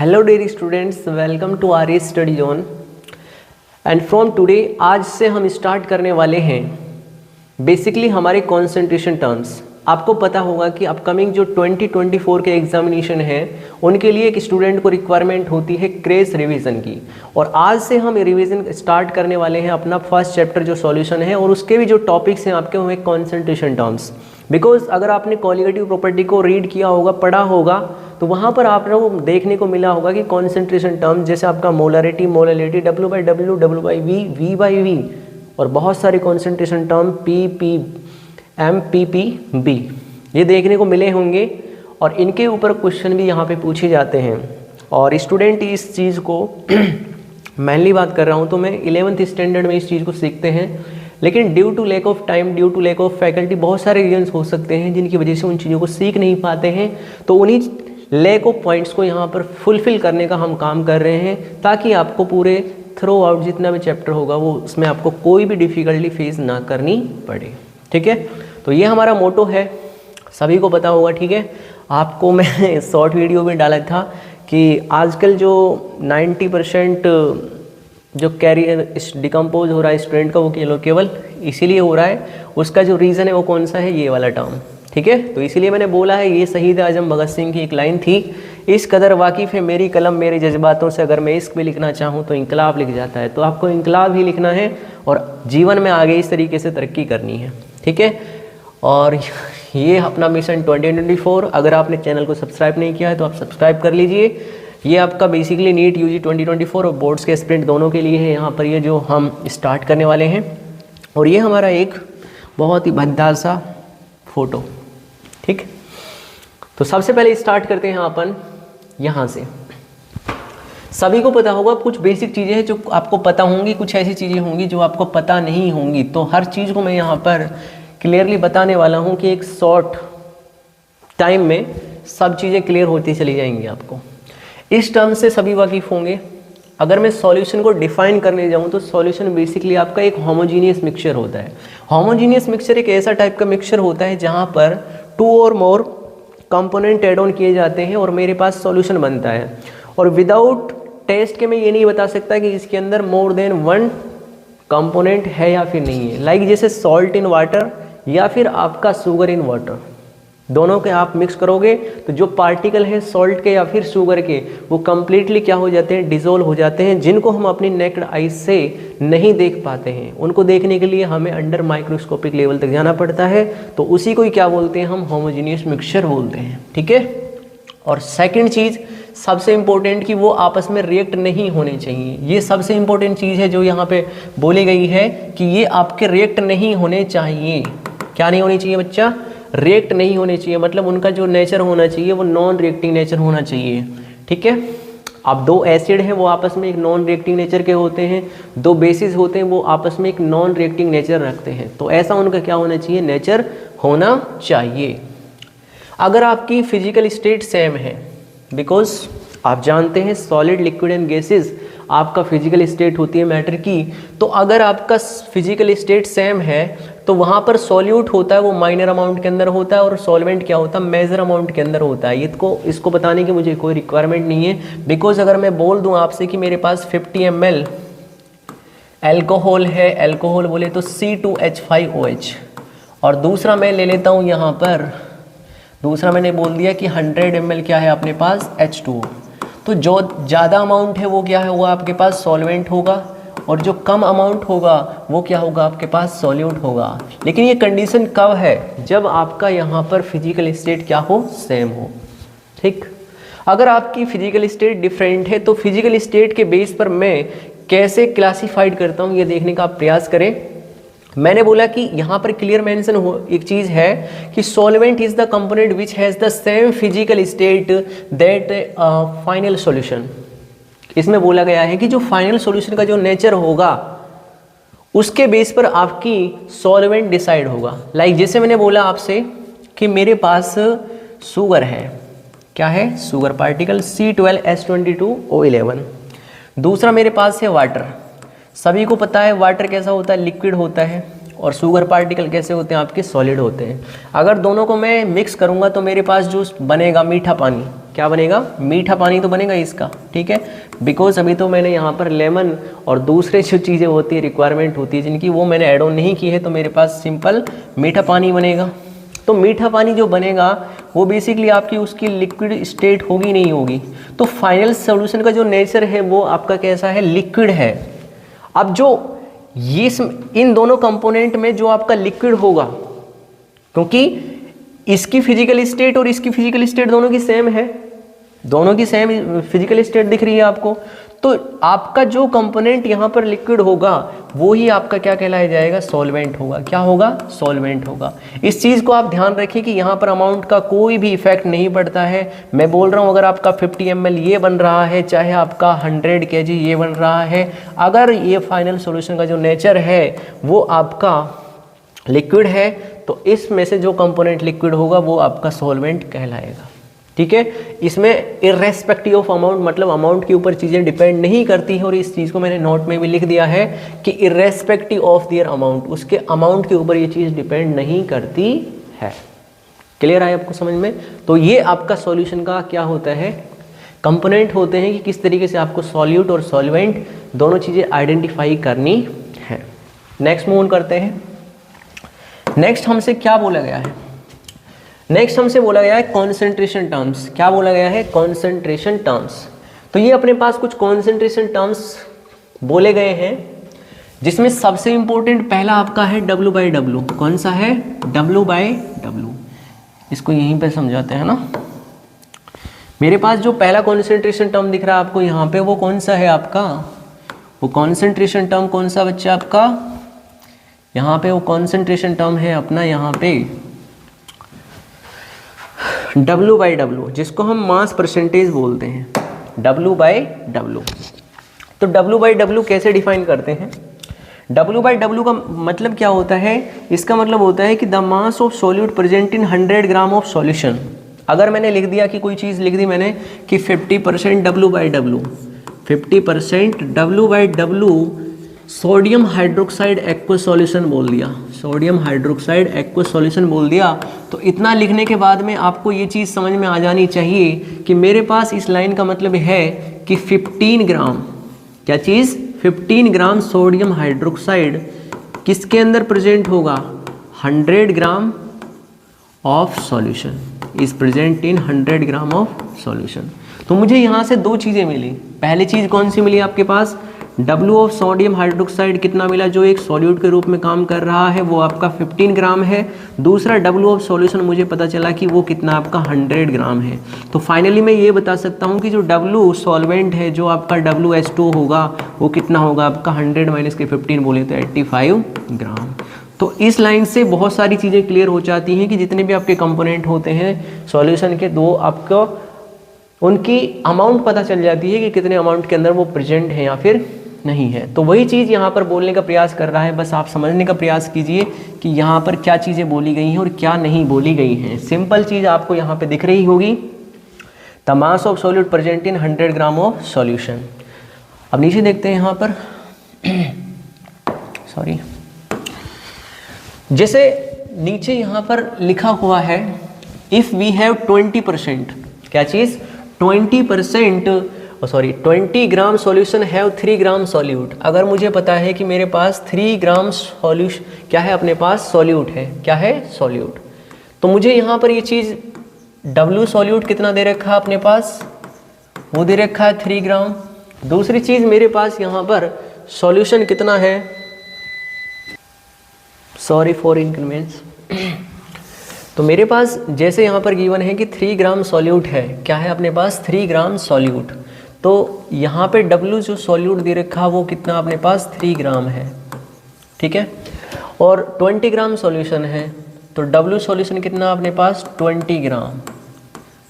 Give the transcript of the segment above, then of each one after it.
Hello dear students, welcome to R S study zone. And from today, आज से हम start करने वाले हैं बेसिकली हमारे कंसंट्रेशन टर्म्स। आपको पता होगा कि अपकमिंग जो 2024 के एग्जामिनेशन हैं उनके लिए एक स्टूडेंट को रिक्वायरमेंट होती है क्रेज रिवीजन की। और आज से हम रिवीजन स्टार्ट करने वाले हैं अपना फर्स्ट चैप्टर जो सॉल्यूशन है, और उसके भी जो टॉपिक्स हैं आपके हुए कंसंट्रेशन टर्म्स। बिकॉज अगर आपने कॉलिगेटिव प्रॉपर्टी को रीड किया होगा, पढ़ा होगा, तो वहाँ पर आप लोगों को देखने को मिला होगा कि कॉन्सेंट्रेशन टर्म्स जैसे आपका molarity, molality, W/W, W/V, V/V और बहुत सारे concentration term P, M, P, B ये देखने को मिले होंगे। और इनके ऊपर क्वेश्चन भी यहाँ पे पूछे जाते हैं। और स्टूडेंट इस चीज़ को मेनली बात कर रहा हूँ तो मैं 11th स्टैंडर्ड में इस चीज़ को सीखते हैं, लेकिन due to lack of time, due to lack of faculty, बहुत सारे रीजन्स हो सकते हैं जिनकी वजह से उन चीज़ों को सीख नहीं पाते हैं। तो उन्हीं लैक ऑफ पॉइंट्स को यहाँ पर फुलफिल करने का हम काम कर रहे हैं, ताकि आपको पूरे थ्रू आउट जितना भी चैप्टर होगा वो उसमें आपको कोई भी डिफ़िकल्टी फेस ना करनी पड़े। ठीक है, तो ये हमारा मोटो है, सभी को पता होगा। ठीक है, आपको मैं शॉर्ट वीडियो में डाला था कि आजकल जो 90% जो कैरियर डिकम्पोज हो रहा है स्टूडेंट का, वो केवल इसीलिए हो रहा है। उसका जो रीज़न है वो कौन सा है, ये वाला टर्म। ठीक है, तो इसीलिए मैंने बोला है, ये शहीद आजम भगत सिंह की एक लाइन थी, इस कदर वाकिफ़ है मेरी कलम मेरे जज्बातों से, अगर मैं इश्क भी लिखना चाहूँ तो इंकलाब लिख जाता है। तो आपको इंकलाब ही लिखना है और जीवन में आगे इस तरीके से तरक्की करनी है। ठीक है, और ये अपना मिशन 2024, अगर आपने चैनल को सब्सक्राइब नहीं किया है तो आप सब्सक्राइब कर लीजिए। ये आपका बेसिकली नीट यूजी 2024 और बोर्ड्स के एस्पिरेंट दोनों के लिए है यहाँ पर, ये जो हम स्टार्ट करने वाले हैं। और ये हमारा एक बहुत ही भद्दा सा फोटो। ठीक, तो सबसे पहले स्टार्ट करते हैं अपन यहाँ से। सभी को पता होगा कुछ बेसिक चीज़ें हैं जो आपको पता होंगी, कुछ ऐसी चीज़ें होंगी जो आपको पता नहीं होंगी। तो हर चीज़ को मैं यहाँ पर क्लियरली बताने वाला हूँ कि एक शॉर्ट टाइम में सब चीज़ें क्लियर होती चली जाएंगी आपको। इस टर्म से सभी वाकिफ़ होंगे। अगर मैं सॉल्यूशन को डिफाइन करने जाऊँ तो सॉल्यूशन बेसिकली आपका एक होमोजीनियस मिक्सचर होता है। होमोजीनियस मिक्सचर एक ऐसा टाइप का मिक्सचर होता है जहाँ पर 2 और मोर कंपोनेंट ऐड ऑन किए जाते हैं और मेरे पास सॉल्यूशन बनता है। और विदाउट टेस्ट के मैं ये नहीं बता सकता कि इसके अंदर मोर देन 1 कंपोनेंट है या फिर नहीं है। लाइक जैसे सॉल्ट इन वाटर या फिर आपका शुगर इन वाटर, दोनों के आप मिक्स करोगे तो जो पार्टिकल है सॉल्ट के या फिर शुगर के, वो कम्प्लीटली क्या हो जाते हैं, डिसॉल्व हो जाते हैं, जिनको हम अपनी नेक्ड आई से नहीं देख पाते हैं। उनको देखने के लिए हमें अंडर माइक्रोस्कोपिक लेवल तक जाना पड़ता है। तो उसी को ही क्या बोलते हैं, हम होमोजीनियस मिक्सचर बोलते हैं। ठीक है, और सेकेंड चीज़ सबसे इम्पोर्टेंट कि वो आपस में रिएक्ट नहीं होने चाहिए। ये सबसे इम्पोर्टेंट चीज़ है जो यहाँ पे बोली गई है कि ये आपके रिएक्ट नहीं होने चाहिए। क्या नहीं होनी चाहिए बच्चा, रिएक्ट नहीं होने चाहिए। मतलब उनका जो नेचर होना चाहिए वो नॉन रिएक्टिंग नेचर होना चाहिए। ठीक है, अब 2 एसिड हैं वो आपस में एक नॉन रिएक्टिंग नेचर के होते हैं, 2 बेसिस होते हैं वो आपस में एक नॉन रिएक्टिंग नेचर रखते हैं। तो ऐसा उनका क्या होना चाहिए, नेचर होना चाहिए। अगर आपकी फिजिकल स्टेट सेम है, बिकॉज आप जानते हैं सॉलिड, लिक्विड एंड गैसेस आपका फिजिकल स्टेट होती है मैटर की। तो अगर आपका फिजिकल स्टेट सेम है तो वहाँ पर सॉल्यूट होता है वो माइनर अमाउंट के अंदर होता है, और सॉल्वेंट क्या होता है, मेजर अमाउंट के अंदर होता है। इसको बताने की मुझे कोई रिक्वायरमेंट नहीं है। बिकॉज अगर मैं बोल दूँ आपसे कि मेरे पास 50 ml एल्कोहल है, एल्कोहल बोले तो C2H5OH, और दूसरा मैं ले लेता हूँ यहाँ पर, दूसरा मैंने बोल दिया कि 100 ml क्या है अपने पास, H2O। तो जो ज़्यादा अमाउंट है वो क्या है, वो आपके पास सॉल्वेंट होगा, और जो कम अमाउंट होगा वो क्या होगा, आपके पास सॉल्यूट होगा। लेकिन ये कंडीशन कब है, जब आपका यहाँ पर फिजिकल स्टेट क्या हो, सेम हो। ठीक, अगर आपकी फिजिकल स्टेट डिफरेंट है तो फिजिकल स्टेट के बेस पर मैं कैसे क्लासीफाइड करता हूँ ये देखने का आप प्रयास करें। मैंने बोला कि यहाँ पर क्लियर मेंशन हो एक चीज़ है कि solvent is the component which has the same physical state that final solution. इसमें बोला गया है कि जो फाइनल सॉल्यूशन का जो नेचर होगा उसके बेस पर आपकी सॉल्वेंट डिसाइड होगा। लाइक जैसे मैंने बोला आपसे कि मेरे पास शुगर है, क्या है, शुगर पार्टिकल C12H22O11। दूसरा मेरे पास है वाटर। सभी को पता है वाटर कैसा होता है, लिक्विड होता है, और शुगर पार्टिकल कैसे होते हैं आपके, सॉलिड होते हैं। अगर दोनों को मैं मिक्स करूँगा तो मेरे पास जो बनेगा मीठा पानी, क्या बनेगा, मीठा पानी तो बनेगा इसका, ठीक है। बिकॉज अभी तो मैंने यहाँ पर लेमन और दूसरे जो चीज़ें होती है, रिक्वायरमेंट होती है जिनकी, वो मैंने ऐड ऑन नहीं की है, तो मेरे पास सिंपल मीठा पानी बनेगा। तो मीठा पानी जो बनेगा वो बेसिकली आपकी उसकी लिक्विड स्टेट होगी नहीं होगी, तो फाइनल सॉल्यूशन का जो नेचर है वो आपका कैसा है, लिक्विड है। अब जो ये इन दोनों कंपोनेंट में जो आपका लिक्विड होगा, क्योंकि इसकी फिजिकल स्टेट और इसकी फिजिकल स्टेट दोनों की सेम है, दोनों की सेम फिजिकल स्टेट दिख रही है आपको, तो आपका जो कंपोनेंट यहाँ पर लिक्विड होगा वो ही आपका क्या कहलाया जाएगा, सॉल्वेंट होगा। क्या होगा, सॉल्वेंट होगा। इस चीज़ को आप ध्यान रखें कि यहाँ पर अमाउंट का कोई भी इफेक्ट नहीं पड़ता है। मैं बोल रहा हूँ अगर आपका 50 ml ये बन रहा है, चाहे आपका 100 kg ये बन रहा है, अगर ये फाइनल सॉल्यूशन का जो नेचर है वो आपका लिक्विड है, तो इसमें से जो कंपोनेंट लिक्विड होगा वो आपका सॉल्वेंट कहलाएगा, ठीक है। इसमें इर्रेस्पेक्टिव ऑफ अमाउंट, मतलब अमाउंट के ऊपर चीज़ें डिपेंड नहीं करती है, और इस चीज़ को मैंने नोट में भी लिख दिया है कि इर्रेस्पेक्टिव ऑफ देयर अमाउंट, उसके अमाउंट के ऊपर ये चीज़ डिपेंड नहीं करती है। क्लियर है आपको समझ में? तो ये आपका सॉल्यूशन का क्या होता है, कंपोनेंट होते हैं कि किस तरीके से आपको सॉल्यूट और सॉल्वेंट दोनों चीज़ें आइडेंटिफाई करनी है। नेक्स्ट मूव ऑन करते हैं। नेक्स्ट हमसे क्या बोला गया है, नेक्स्ट हमसे बोला गया है कॉन्सेंट्रेशन टर्म्स। क्या बोला गया है, कॉन्सेंट्रेशन टर्म्स। तो ये अपने पास कुछ कॉन्सेंट्रेशन टर्म्स बोले गए हैं, जिसमें सबसे इंपॉर्टेंट पहला आपका है W/W। कौन सा है, W/W। इसको यहीं पे समझाते हैं ना। मेरे पास जो पहला कॉन्सेंट्रेशन टर्म दिख रहा है आपको यहाँ पे, वो कौन सा है आपका, वो कॉन्सेंट्रेशन टर्म कौन सा बच्चा आपका, यहाँ पे वो कॉन्सेंट्रेशन टर्म है अपना यहाँ पे W/W, जिसको हम मास परसेंटेज बोलते हैं, W/W। तो W/W कैसे डिफाइन करते हैं, W/W का मतलब क्या होता है, इसका मतलब होता है कि the mass of solute present in 100 gram of solution. अगर मैंने लिख दिया कि कोई चीज़ लिख दी मैंने कि 50% W/W, 50% W/W sodium hydroxide aqua solution बोल दिया, सोडियम हाइड्रोक्साइड एक्वा सॉल्यूशन बोल दिया, तो इतना लिखने के बाद में आपको ये चीज़ समझ में आ जानी चाहिए कि मेरे पास इस लाइन का मतलब है कि 15 ग्राम, क्या चीज़, 15 ग्राम सोडियम हाइड्रोक्साइड किसके अंदर प्रेजेंट होगा, 100 gram of solution, is present in 100 gram of solution. तो मुझे यहाँ से दो चीज़ें मिली। पहली चीज़ कौन सी मिली आपके पास, W ऑफ सोडियम हाइड्रोक्साइड कितना मिला, जो एक सॉल्यूट के रूप में काम कर रहा है, वो आपका 15 ग्राम है। दूसरा W ऑफ सॉल्यूशन मुझे पता चला कि वो कितना आपका 100 ग्राम है। तो फाइनली मैं ये बता सकता हूँ कि जो W सॉल्वेंट है, जो आपका WH2 होगा, वो कितना होगा आपका 100 माइनस के 15 बोले तो 85 ग्राम। तो इस लाइन से बहुत सारी चीज़ें क्लियर हो जाती हैं कि जितने भी आपके कंपोनेंट होते हैं सॉल्यूशन के, दो आपको उनकी अमाउंट पता चल जाती है कि कितने अमाउंट के अंदर वो प्रेजेंट है या फिर नहीं है। तो वही चीज़ यहाँ पर बोलने का प्रयास कर रहा है, बस आप समझने का प्रयास कीजिए कि यहाँ पर क्या चीज़ें बोली गई हैं और क्या नहीं बोली गई हैं। सिंपल चीज़ आपको यहाँ पे दिख रही होगी, the mass of solute present in 100 gram of solution. अब नीचे देखते हैं यहाँ पर सॉरी, जैसे नीचे यहाँ पर लिखा हुआ है इफ़ वी हैव 20%, क्या चीज़, 20 ग्राम सॉल्यूशन हैव 3 ग्राम सॉल्यूट। अगर मुझे पता है कि मेरे पास 3 ग्राम सॉल्यूशन क्या है, अपने पास सॉल्यूट है, क्या है, सॉल्यूट, तो मुझे यहाँ पर ये चीज़ W सॉल्यूट कितना दे रखा है अपने पास, वो दे रखा है 3 ग्राम। दूसरी चीज़ मेरे पास यहाँ पर सॉल्यूशन कितना है, सॉरी फॉर इनकन्वीनियंस, तो मेरे पास जैसे यहाँ पर गिवन है कि 3 ग्राम सॉल्यूट है, क्या है अपने पास 3 ग्राम सॉल्यूट, तो यहाँ पे W जो सॉल्यूट दे रखा वो कितना अपने पास 3 ग्राम है, ठीक है, और 20 ग्राम सॉल्यूशन है, तो W सॉल्यूशन कितना अपने पास 20 ग्राम।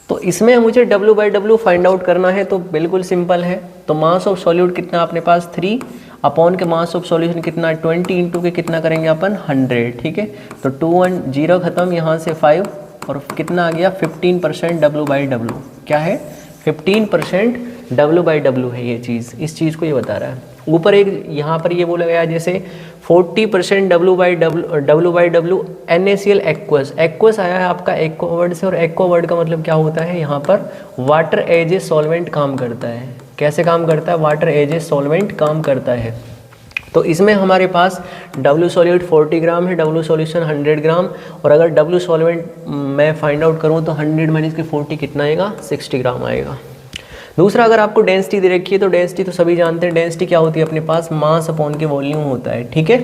तो इसमें मुझे W/W फाइंड आउट करना है, तो बिल्कुल सिंपल है। तो मास ऑफ सॉल्यूट कितना अपने पास 3 अपॉन के मास ऑफ सॉल्यूशन कितना 20 इंटू के कितना करेंगे अपन 100, ठीक है। तो 2 1 0 खत्म, यहाँ से 5 और कितना आ गया 15% W/W, क्या है 15% W/W है ये चीज़, इस चीज़ को ये बता रहा है। ऊपर एक यहाँ पर ये बोला गया जैसे 40% W/W NaCl एक्वस। एक्वस आया है आपका एक्वा वर्ड से, और एक्वा वर्ड का मतलब क्या होता है, यहाँ पर वाटर एज ए सॉल्वेंट काम करता है। कैसे काम करता है, वाटर एज ए सॉल्वेंट काम करता है। तो इसमें हमारे पास W सॉल्यूट 40 ग्राम है, W सॉल्यूशन 100 ग्राम, और अगर W सॉल्वेंट मैं फाइंड आउट करूँ तो 100 माइनस के 40 कितना आएगा, 60 ग्राम आएगा। दूसरा, अगर आपको डेंसिटी दे रखी है तो डेंसिटी तो सभी जानते हैं, डेंसिटी क्या होती है अपने पास, मास अपॉन के वॉल्यूम होता है, ठीक है।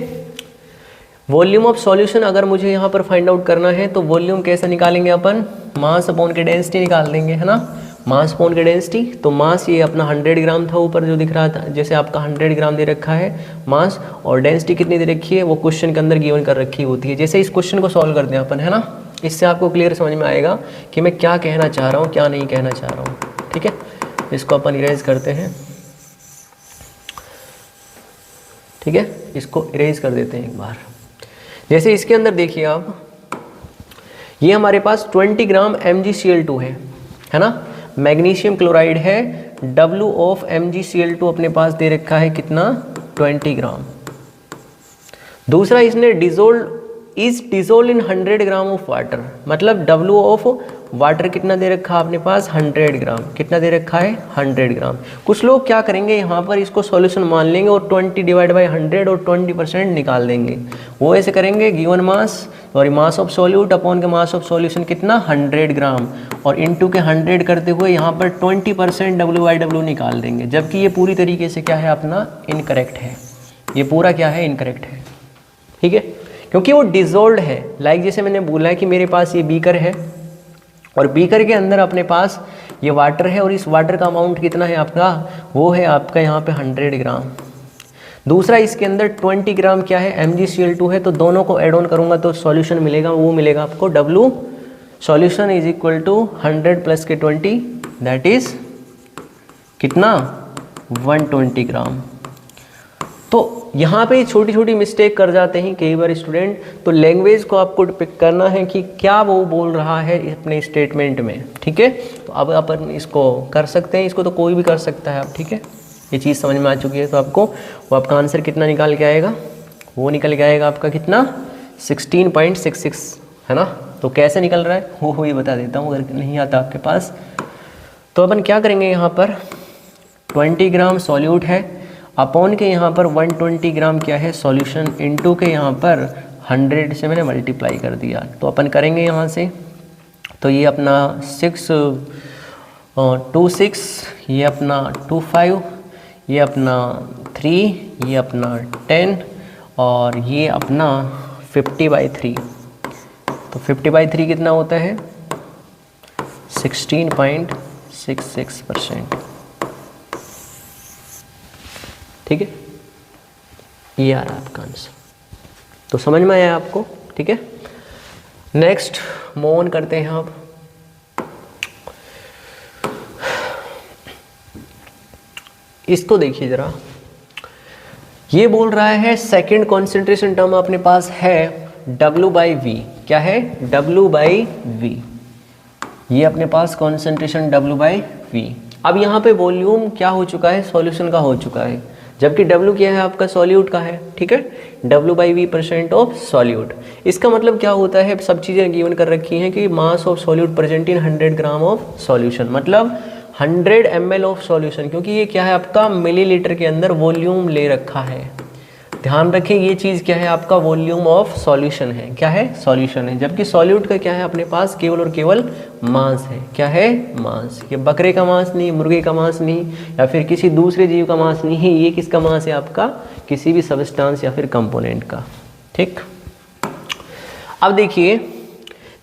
वॉल्यूम ऑफ सॉल्यूशन अगर मुझे यहाँ पर फाइंड आउट करना है तो वॉल्यूम कैसे निकालेंगे अपन, मास अपॉन के डेंसिटी निकाल देंगे, है ना, मास अपॉन के डेंसिटी। तो मास ये अपना 100 ग्राम था ऊपर जो दिख रहा था, जैसे आपका 100 ग्राम दे रखा है मास, और डेंसिटी कितनी दे रखी है वो क्वेश्चन के अंदर गिवन कर रखी होती है। जैसे इस क्वेश्चन को सॉल्व करते हैं अपन, है ना, इससे आपको क्लियर समझ में आएगा कि मैं क्या कहना चाह रहा हूँ, क्या नहीं कहना चाह रहा हूँ, ठीक है। इसको अपन इरेज करते हैं, ठीक है, इसको इरेज कर देते हैं एक बार। जैसे इसके अंदर देखिए आप, ये हमारे पास 20 ग्राम MgCl2 है ना, मैग्नीशियम क्लोराइड है, W ऑफ MgCl2 अपने पास दे रखा है कितना, 20 ग्राम। दूसरा, इसने dissolve in 100 gram of water, मतलब W ऑफ वाटर कितना दे रखा है अपने पास, 100 ग्राम। कितना दे रखा है, 100 ग्राम। कुछ लोग क्या करेंगे, यहाँ पर इसको सॉल्यूशन मान लेंगे और 20 डिवाइड बाई 100 और 20% निकाल देंगे। वो ऐसे करेंगे, गिवन मास और मास ऑफ सॉल्यूट अपॉन के मास ऑफ सॉल्यूशन कितना, 100 ग्राम, और इनटू के 100 करते हुए यहाँ पर 20% W/W निकाल देंगे। जबकि ये पूरी तरीके से क्या है अपना, इनकरेक्ट है, ये पूरा क्या है, इनकरेक्ट है, ठीक है, क्योंकि वो डिजोल्व है। लाइक जैसे मैंने बोला है कि मेरे पास ये बीकर है और बीकर के अंदर अपने पास ये वाटर है, और इस वाटर का अमाउंट कितना है आपका, वो है आपका यहाँ पे 100 ग्राम। दूसरा, इसके अंदर 20 ग्राम क्या है, MgCl2 है, तो दोनों को ऐड ऑन करूँगा तो सॉल्यूशन मिलेगा, वो मिलेगा आपको W solution is equal to 100 plus के 20, दैट इज कितना, 120 ग्राम। तो यहाँ पे छोटी छोटी मिस्टेक कर जाते हैं कई बार स्टूडेंट, तो लैंग्वेज को आपको पिक करना है कि क्या वो बोल रहा है अपने स्टेटमेंट में, ठीक है। तो अब अपन इसको कर सकते हैं, इसको तो कोई भी कर सकता है आप, ठीक है, ये चीज़ समझ में आ चुकी है। तो आपको वो आपका आंसर कितना निकाल के आएगा, वो निकल के आएगा आपका कितना, 16.66, है ना। तो कैसे निकल रहा है वो ये बता देता हूँ, अगर नहीं आता आपके पास। तो अपन क्या करेंगे, यहाँ पर 20 ग्राम सॉल्यूट है, अपॉन के यहाँ पर 120 ग्राम क्या है सॉल्यूशन, इनटू के यहाँ पर 100 से मैंने मल्टीप्लाई कर दिया। तो अपन करेंगे यहाँ से, तो ये अपना 26, ये अपना 25, ये अपना 3, ये अपना 10, और ये अपना 50/3। तो 50/3 कितना होता है, 16.66%, ठीक है, ये आ रहा है आपका आंसर। तो समझ में आया आपको, ठीक है। नेक्स्ट मूव ऑन करते हैं आप। इसको देखिए जरा, ये बोल रहा है सेकंड कॉन्सेंट्रेशन टर्म अपने पास है W/V। क्या है, W/V, ये अपने पास कॉन्सेंट्रेशन W/V। अब यहाँ पे वॉल्यूम क्या हो चुका है, सॉल्यूशन का हो चुका है, जबकि W क्या है आपका, सॉल्यूट का है, ठीक है, W/V% ऑफ सॉल्यूट। इसका मतलब क्या होता है, सब चीज़ें गिवन कर रखी हैं कि mass of solute present in 100 gram of solution, मतलब 100 ml ऑफ सॉल्यूशन, क्योंकि ये क्या है आपका मिलीलीटर के अंदर वॉल्यूम ले रखा है। ध्यान रखें, ये चीज़ क्या है आपका, वॉल्यूम ऑफ सॉल्यूशन है, क्या है, सॉल्यूशन है, जबकि सॉल्यूट का क्या है अपने पास, केवल और केवल मास है। क्या है, मास। ये बकरे का मांस नहीं, मुर्गे का मांस नहीं, या फिर किसी दूसरे जीव का मांस नहीं है, ये किसका मांस है आपका, किसी भी सब्सटेंस या फिर कंपोनेंट का, ठीक। अब देखिए,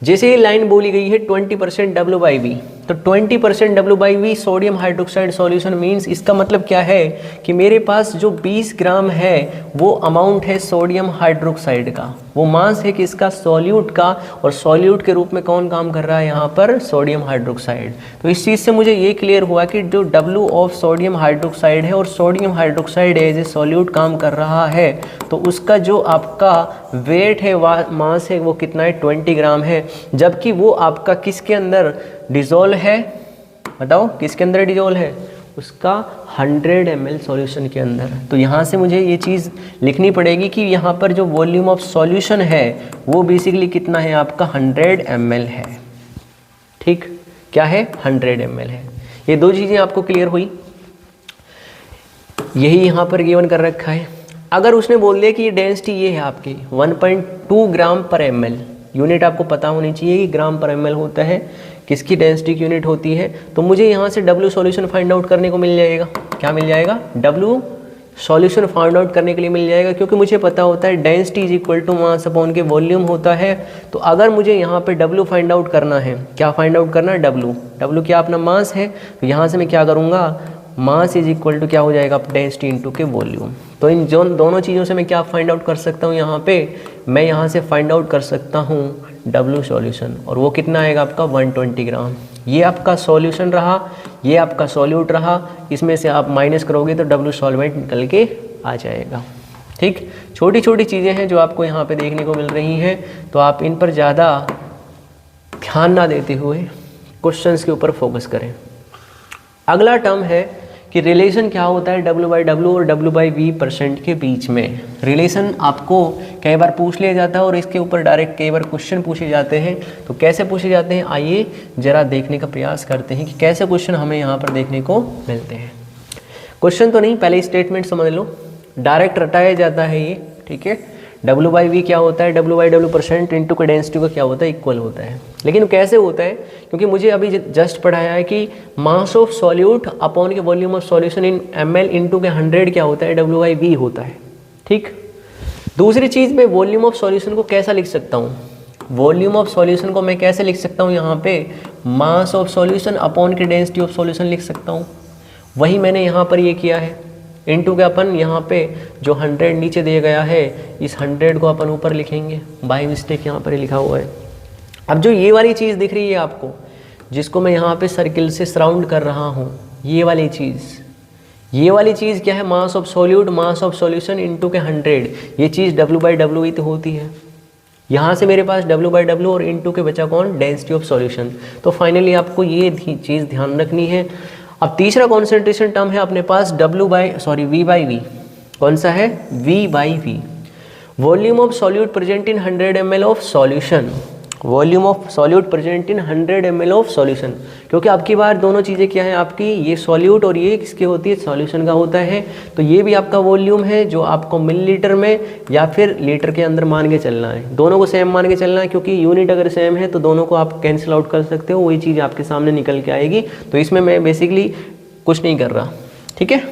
जैसे ये लाइन बोली गई है 20% W/V, तो 20% W/V sodium hydroxide solution means, इसका मतलब क्या है कि मेरे पास जो 20 ग्राम है वो अमाउंट है सोडियम हाइड्रोक्साइड का, वो मास है किसका, सॉल्यूट का, और सॉल्यूट के रूप में कौन काम कर रहा है यहाँ पर, सोडियम हाइड्रोक्साइड। तो इस चीज़ से मुझे ये क्लियर हुआ कि जो W ऑफ सोडियम हाइड्रोक्साइड है और sodium hydroxide as a solute काम कर रहा है, तो उसका जो आपका वेट है, मास है, वो कितना है, 20 ग्राम है, जबकि वो आपका किसके अंदर डिजोल्व है, बताओ किसके अंदर डिजोल्व है, उसका 100 ml सॉल्यूशन के अंदर। तो यहाँ से मुझे ये चीज़ लिखनी पड़ेगी कि यहाँ पर जो वॉल्यूम ऑफ सॉल्यूशन है वो बेसिकली कितना है आपका 100 ml है। ठीक, क्या है 100 ml है। ये दो चीज़ें आपको क्लियर हुई। यही यहाँ पर गिवन कर रखा है। अगर उसने बोल दिया कि ये डेंसिटी ये है आपकी 1.2 ग्राम पर ml, यूनिट आपको पता होनी चाहिए कि ग्राम पर ml होता है, किसकी डेंसिटी की यूनिट होती है। तो मुझे यहाँ से W सॉल्यूशन फाइंड आउट करने को मिल जाएगा। क्या मिल जाएगा? W सॉल्यूशन फाइंड आउट करने के लिए मिल जाएगा, क्योंकि मुझे पता होता है density is equal to mass upon के वॉल्यूम होता है। तो अगर मुझे यहाँ पे W फाइंड आउट करना है, क्या फाइंड आउट करना है? W क्या अपना मास है। तो यहाँ से मैं क्या करूँगा, मास इज इक्वल टू क्या हो जाएगा, डेंसिटी इंटू के वॉल्यूम। तो इन दोनों चीज़ों से मैं क्या फाइंड आउट कर सकता हूँ, यहाँ पे मैं यहाँ से फाइंड आउट कर सकता हूँ W सॉल्यूशन, और वो कितना आएगा आपका 120 ग्राम। ये आपका सॉल्यूशन रहा, ये आपका सॉल्यूट रहा, इसमें से आप माइनस करोगे तो W सॉल्वेंट निकल के आ जाएगा। ठीक, छोटी छोटी चीज़ें हैं जो आपको यहाँ पे देखने को मिल रही हैं, तो आप इन पर ज़्यादा ध्यान ना देते हुए क्वेश्चंस के ऊपर फोकस करें। अगला टर्म है कि रिलेशन क्या होता है W/W और W/V% के बीच में। रिलेशन आपको कई बार पूछ लिया जाता है और इसके ऊपर डायरेक्ट कई बार क्वेश्चन पूछे जाते हैं। तो कैसे पूछे जाते हैं, आइए जरा देखने का प्रयास करते हैं कि कैसे क्वेश्चन हमें यहाँ पर देखने को मिलते हैं। क्वेश्चन तो नहीं, पहले स्टेटमेंट समझ लो। डायरेक्ट रटाया जाता है ये, ठीक है। W/V क्या होता है, W/W% इंटू का डेंसिटी का क्या होता है, इक्वल होता है। लेकिन कैसे होता है, क्योंकि मुझे अभी जस्ट पढ़ाया है कि मास ऑफ सॉल्यूट अपॉन के volume of solution in ml into के 100 क्या होता है, W/V होता है। ठीक, दूसरी चीज़ मैं वॉल्यूम ऑफ सॉल्यूशन को कैसा लिख सकता हूँ, वॉल्यूम ऑफ सॉल्यूशन को मैं कैसे लिख सकता हूँ, यहाँ पे मास ऑफ सॉल्यूशन अपॉन के डेंसिटी ऑफ सॉल्यूशन लिख सकता हूँ। वही मैंने यहाँ पर ये किया है। इनटू के अपन यहाँ पे जो 100 नीचे दिया गया है, इस 100 को अपन ऊपर लिखेंगे, बाय मिस्टेक यहाँ पर लिखा हुआ है। अब जो ये वाली चीज़ दिख रही है आपको, जिसको मैं यहाँ पे सर्किल से सराउंड कर रहा हूँ, ये वाली चीज़ क्या है, mass of solute mass of solution into के 100। ये चीज़ W/W ही तो होती है। यहाँ से मेरे पास W/W और इनटू के बचा कौन, डेंसिटी ऑफ सॉल्यूशन। तो फाइनली आपको ये चीज़ ध्यान रखनी है। अब तीसरा कॉन्सेंट्रेशन टर्म है अपने पास V/V। कौन सा है, V/V। Volume of solute present in 100 ml of solution. Volume of solute present in 100 ml of solution, क्योंकि आपकी बार दोनों चीज़ें क्या है आपकी, ये सॉल्यूट और ये किसकी होती है, सॉल्यूशन का होता है। तो ये भी आपका वॉल्यूम है जो आपको मिलीलीटर में या फिर लीटर के अंदर मान के चलना है। दोनों को सेम मान के चलना है, क्योंकि यूनिट अगर सेम है तो दोनों को आप कैंसिल आउट कर सकते हो, वही चीज़ आपके सामने निकल के आएगी। तो इसमें मैं बेसिकली कुछ नहीं कर रहा, ठीक है।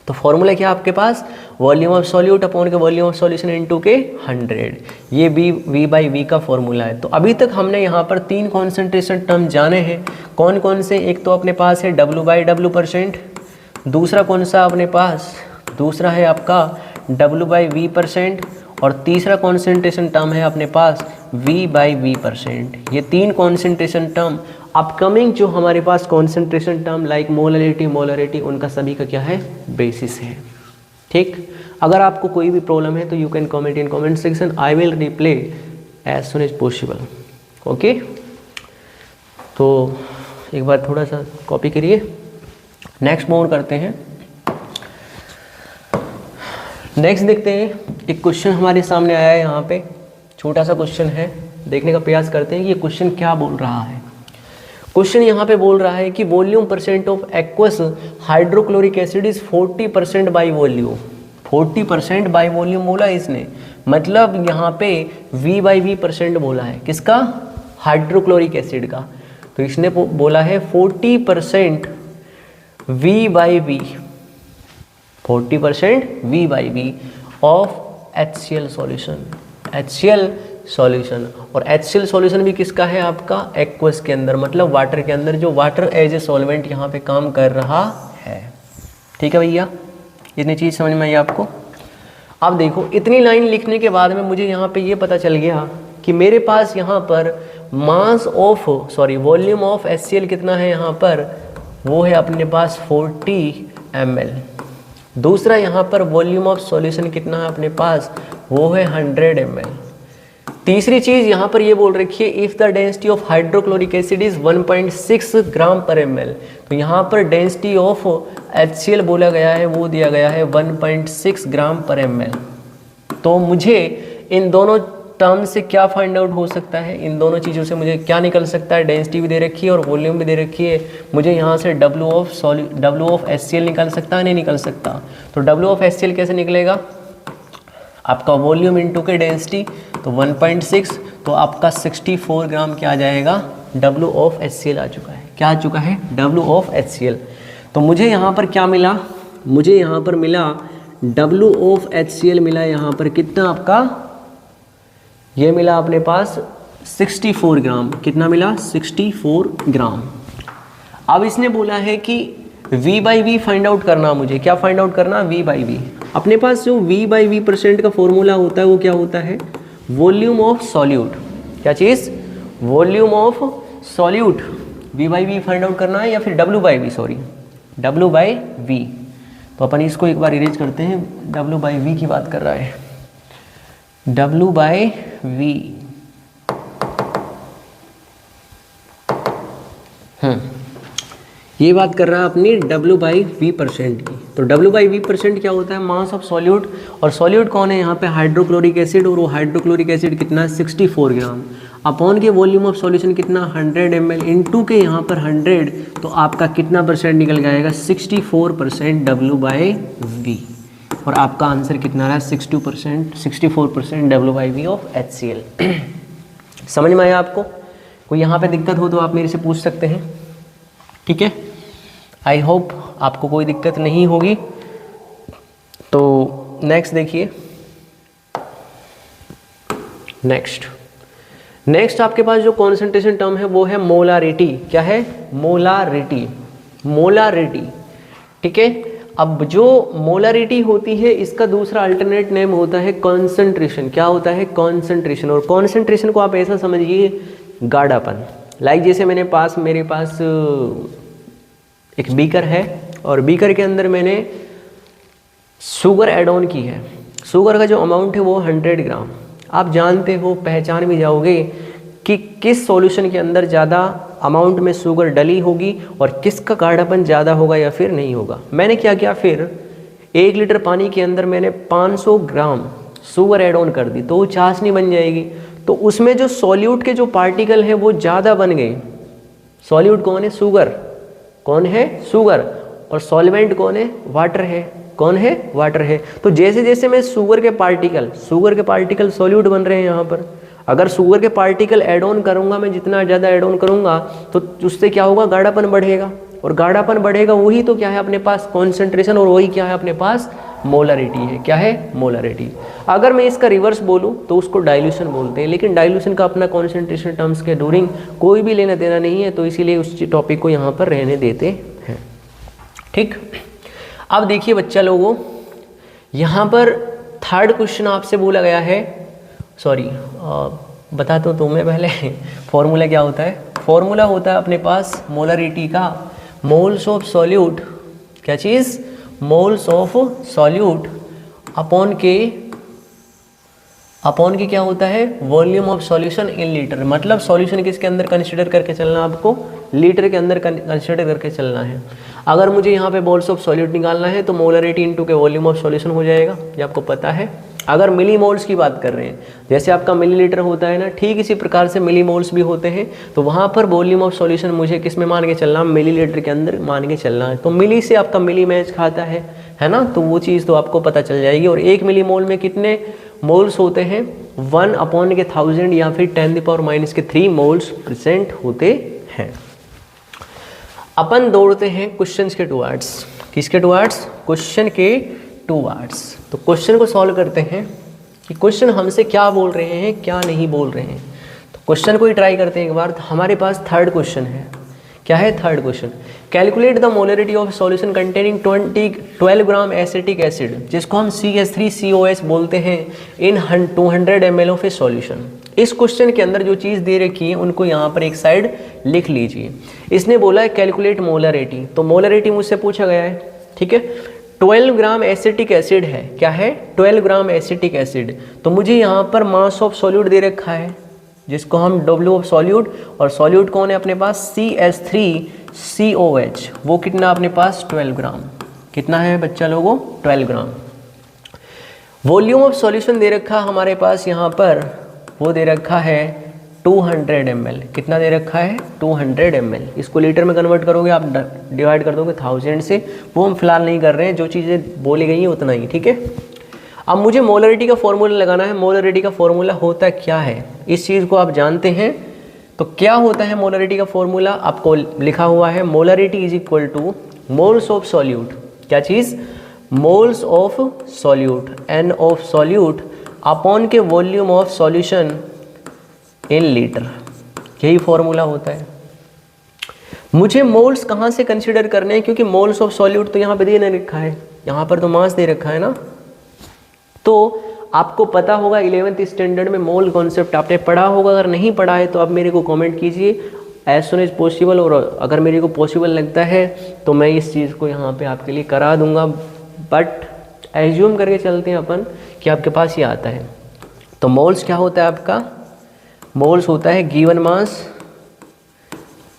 तो फॉर्मूला क्या आपके पास, वॉल्यूम ऑफ सॉल्यूट अपॉन के वॉल्यूम ऑफ सॉल्यूशन इनटू के 100। ये V/V का फॉर्मूला है। तो अभी तक हमने यहाँ पर 3 कॉन्सेंट्रेशन टर्म जाने हैं। कौन कौन से, एक तो अपने पास है W/W%, दूसरा कौन सा अपने पास, दूसरा है आपका W/V%, और तीसरा कॉन्सेंट्रेशन टर्म है अपने पास V/V%। ये 3 कॉन्सेंट्रेशन टर्म अपकमिंग जो हमारे पास कॉन्सेंट्रेशन टर्म लाइक मोलरिटी उनका सभी का क्या है, बेसिस है। ठीक, अगर आपको कोई भी प्रॉब्लम है तो you can comment in comment section, I will reply as soon as possible. Okay, तो एक बार थोड़ा सा कॉपी करिए, नेक्स्ट मूव करते हैं। नेक्स्ट देखते हैं, एक क्वेश्चन हमारे सामने आया है। यहाँ पे छोटा सा क्वेश्चन है, देखने का प्रयास करते हैं कि ये क्वेश्चन क्या बोल रहा है। क्वेश्चन यहाँ पे बोल रहा है कि volume percent of aqueous hydrochloric acid is 40% by volume. 40% by volume बोला इसने, मतलब यहाँ पे V/V% बोला है, किसका, हाइड्रोक्लोरिक एसिड का। तो इसने बोला है 40% V/V, 40% V/V of HCl solution, HCl solution. और HCl सॉल्यूशन भी किसका है आपका, एक्वस के अंदर, मतलब वाटर के अंदर, जो वाटर एज ए सॉल्वेंट यहाँ पे काम कर रहा है। ठीक है भैया, इतनी चीज़ समझ में आई आपको। अब देखो, इतनी लाइन लिखने के बाद में मुझे यहाँ पे ये पता चल गया कि मेरे पास यहाँ पर वॉल्यूम ऑफ HCl कितना है यहाँ पर, वो है अपने पास 40 ml। दूसरा यहाँ पर वॉल्यूम ऑफ सॉल्यूशन कितना है अपने पास, वो है 100 ml। तीसरी चीज़ यहाँ पर ये बोल रखी है if the density of hydrochloric acid is 1.6 ग्राम पर ml, तो यहाँ पर डेंसिटी ऑफ HCl बोला गया है, वो दिया गया है 1.6 ग्राम पर ml। तो मुझे इन दोनों टर्म से क्या फाइंड आउट हो सकता है, इन दोनों चीज़ों से मुझे क्या निकल सकता है, डेंसिटी भी दे रखी है और वॉल्यूम भी दे रखी है, मुझे यहाँ से W ऑफ HCl निकल सकता है, नहीं निकल सकता। तो W ऑफ HCl कैसे निकलेगा, आपका वॉल्यूम इनटू के डेंसिटी, तो 1.6, तो आपका 64 ग्राम क्या आ जाएगा, W ऑफ HCl आ चुका है। क्या आ चुका है, W ऑफ HCl। तो मुझे यहाँ पर क्या मिला, मुझे यहाँ पर मिला W ऑफ HCl मिला यहाँ पर कितना आपका, ये मिला अपने पास 64 ग्राम। कितना मिला, 64 ग्राम। अब इसने बोला है कि V/V फाइंड आउट करना, मुझे क्या फाइंड आउट करना, V/V। अपने पास जो V/V% का फॉर्मूला होता है वो क्या होता है, वॉल्यूम ऑफ सॉल्यूट। क्या चीज़, volume of solute. V/V find out करना है या फिर W/V, सॉरी W/V। तो अपन इसको एक बार इरेज करते हैं, W/V की बात कर रहा है, W/V। ये बात कर रहा है अपनी W/V% की। तो W/V% क्या होता है, मास ऑफ सॉल्यूट, और सॉल्यूट कौन है यहाँ पे, हाइड्रोक्लोरिक एसिड, और वो हाइड्रोक्लोरिक एसिड कितना है, 64 ग्राम। अपॉन के वॉल्यूम ऑफ सॉल्यूशन कितना, 100 ml, इनटू के यहाँ पर 100, तो आपका कितना परसेंट निकल जाएगा, 64% W/V। और आपका आंसर कितना रहा, 64% W/V ऑफ HCl। समझ में आया आपको, कोई यहाँ पे दिक्कत हो तो आप मेरे से पूछ सकते हैं, ठीक है। आई होप आपको कोई दिक्कत नहीं होगी। तो नेक्स्ट देखिए, नेक्स्ट आपके पास जो कॉन्सेंट्रेशन टर्म है वो है मोलारिटी। क्या है, मोलारिटी, ठीक है। अब जो मोलारिटी होती है इसका दूसरा अल्टरनेट नेम होता है कॉन्सेंट्रेशन। क्या होता है, कॉन्सेंट्रेशन। और कॉन्सेंट्रेशन को आप ऐसा समझिए, गाढ़ापन। लाइक जैसे मेरे पास एक बीकर है और बीकर के अंदर मैंने शुगर ऐड ऑन की है। शुगर का जो अमाउंट है वो 100 ग्राम। आप जानते हो, पहचान भी जाओगे कि किस सॉल्यूशन के अंदर ज़्यादा अमाउंट में शुगर डली होगी और किसका गाढ़ापन ज़्यादा होगा या फिर नहीं होगा। मैंने क्या किया, फिर 1 लीटर पानी के अंदर मैंने 500 ग्राम शुगर ऐड ऑन कर दी, तो वो चाशनी बन जाएगी। तो उसमें जो सॉल्यूट के जो पार्टिकल हैं वो ज़्यादा बन गए। सॉल्यूट कौन है, शुगर। कौन है, शुगर। और सॉल्वेंट कौन है, वाटर है। कौन है, वाटर है। तो जैसे जैसे मैं शुगर के पार्टिकल सॉल्यूट बन रहे हैं यहाँ पर, अगर शुगर के पार्टिकल ऐड ऑन करूँगा मैं, जितना ज़्यादा ऐड ऑन करूँगा तो उससे क्या होगा, गाढ़ापन बढ़ेगा। और गाढ़ापन बढ़ेगा, वही तो क्या है अपने पास, कॉन्सेंट्रेशन। और वही क्या है अपने पास, मोलरिटी है। क्या है, मोलरिटी। अगर मैं इसका रिवर्स बोलूं तो उसको डाइल्यूशन बोलते हैं, लेकिन डाइल्यूशन का अपना कॉन्सेंट्रेशन टर्म्स के ड्यूरिंग कोई भी लेना देना नहीं है, तो इसीलिए उस टॉपिक को यहाँ पर रहने देते हैं, ठीक। अब देखिए बच्चा लोगों, यहाँ पर थर्ड क्वेश्चन आपसे बोला गया है, सॉरी बताता हूँ तुम्हें पहले फॉर्मूला क्या होता है। फॉर्मूला होता है अपने पास मोलरिटी का, मोल्स ऑफ सॉल्यूट। क्या चीज़, मोल्स ऑफ सॉल्यूट अपॉन के क्या होता है, volume of solution in litre. मतलब सॉल्यूशन किसके अंदर कंसिडर करके चलना, आपको लीटर के अंदर कंसिडर करके चलना है। अगर मुझे यहाँ पे मोल्स ऑफ सॉल्यूट निकालना है तो मोलरिटी इनटू के वॉल्यूम ऑफ सॉल्यूशन हो जाएगा, ये आपको पता है। अगर मिली मोल्स की बात कर रहे हैं, जैसे आपका मिलीलीटर होता है ना, ठीक इसी प्रकार से मिली मोल्स भी होते हैं। तो वहाँ पर वॉल्यूम ऑफ सॉल्यूशन मुझे किस में मान के चलना, मिलीलीटर के अंदर मान के चलना है। तो मिली से आपका मिली मैच खाता है ना, तो वो चीज़ तो आपको पता चल जाएगी। और 1 मिली मोल में कितने मोल्स होते हैं, 1/1000 या फिर 10⁻³ मोल्स प्रेजेंट होते हैं। अपन दौड़ते हैं क्वेश्चंस के टुवर्ड्स। किसके टुवर्ड्स, क्वेश्चन के टुवर्ड्स। तो क्वेश्चन को सॉल्व करते हैं कि क्वेश्चन हमसे क्या बोल रहे हैं, क्या नहीं बोल रहे हैं। तो क्वेश्चन को ही ट्राई करते हैं एक बार। तो हमारे पास थर्ड क्वेश्चन है। क्या है, third question, calculate the molarity of solution containing 12 gram acetic acid, जिसको हम CH3COS बोलते हैं, इन 200 ml ऑफ ए सॉल्यूशन। इस क्वेश्चन के अंदर जो चीज़ दे रखी है उनको यहाँ पर एक साइड लिख लीजिए। इसने बोला है कैलकुलेट मोलरिटी, तो मोलरिटी मुझसे पूछा गया है, ठीक है। 12 ग्राम एसिटिक एसिड है, क्या है 12 ग्राम एसिटिक एसिड, तो मुझे यहाँ पर मास ऑफ सॉल्यूट दे रखा है जिसको हम W ऑफ सॉल्यूट, और सॉल्यूट कौन है अपने पास CH3COH, वो कितना अपने पास 12 ग्राम, कितना है बच्चा लोगों 12 ग्राम। वॉल्यूम ऑफ सॉल्यूशन दे रखा हमारे पास यहाँ पर, वो दे रखा है 200 ml, कितना दे रखा है 200 ml, इसको लीटर में कन्वर्ट करोगे आप, डिवाइड कर दोगे 1000 से, वो हम फिलहाल नहीं कर रहे हैं, जो चीज़ें बोली गई हैं उतना ही, ठीक है। अब मुझे मोलरिटी का फॉर्मूला लगाना है। मोलरिटी का फॉर्मूला होता क्या है, इस चीज़ को आप जानते हैं, तो क्या होता है मोलरिटी का फॉर्मूला, आपको लिखा हुआ है molarity is equal to moles of solute, क्या चीज़, moles of solute, N of solute upon के volume of solution in litre, यही फॉर्मूला होता है। मुझे मोल्स कहाँ से कंसीडर करने हैं, क्योंकि मोल्स ऑफ सॉल्यूट तो यहाँ पे दे नहीं रखा है, यहाँ पर तो मास दे रखा है ना, तो आपको पता होगा 11th स्टैंडर्ड में मोल कॉन्सेप्ट आपने पढ़ा होगा, अगर नहीं पढ़ा है तो आप मेरे को कमेंट कीजिए एज सुन एज पॉसिबल, और अगर मेरे को पॉसिबल लगता है तो मैं इस चीज़ को यहाँ पे आपके लिए करा दूंगा, बट एज्यूम करके चलते हैं अपन कि आपके पास ये आता है। तो मोल्स क्या होता है आपका, मोल्स होता है गिवन मास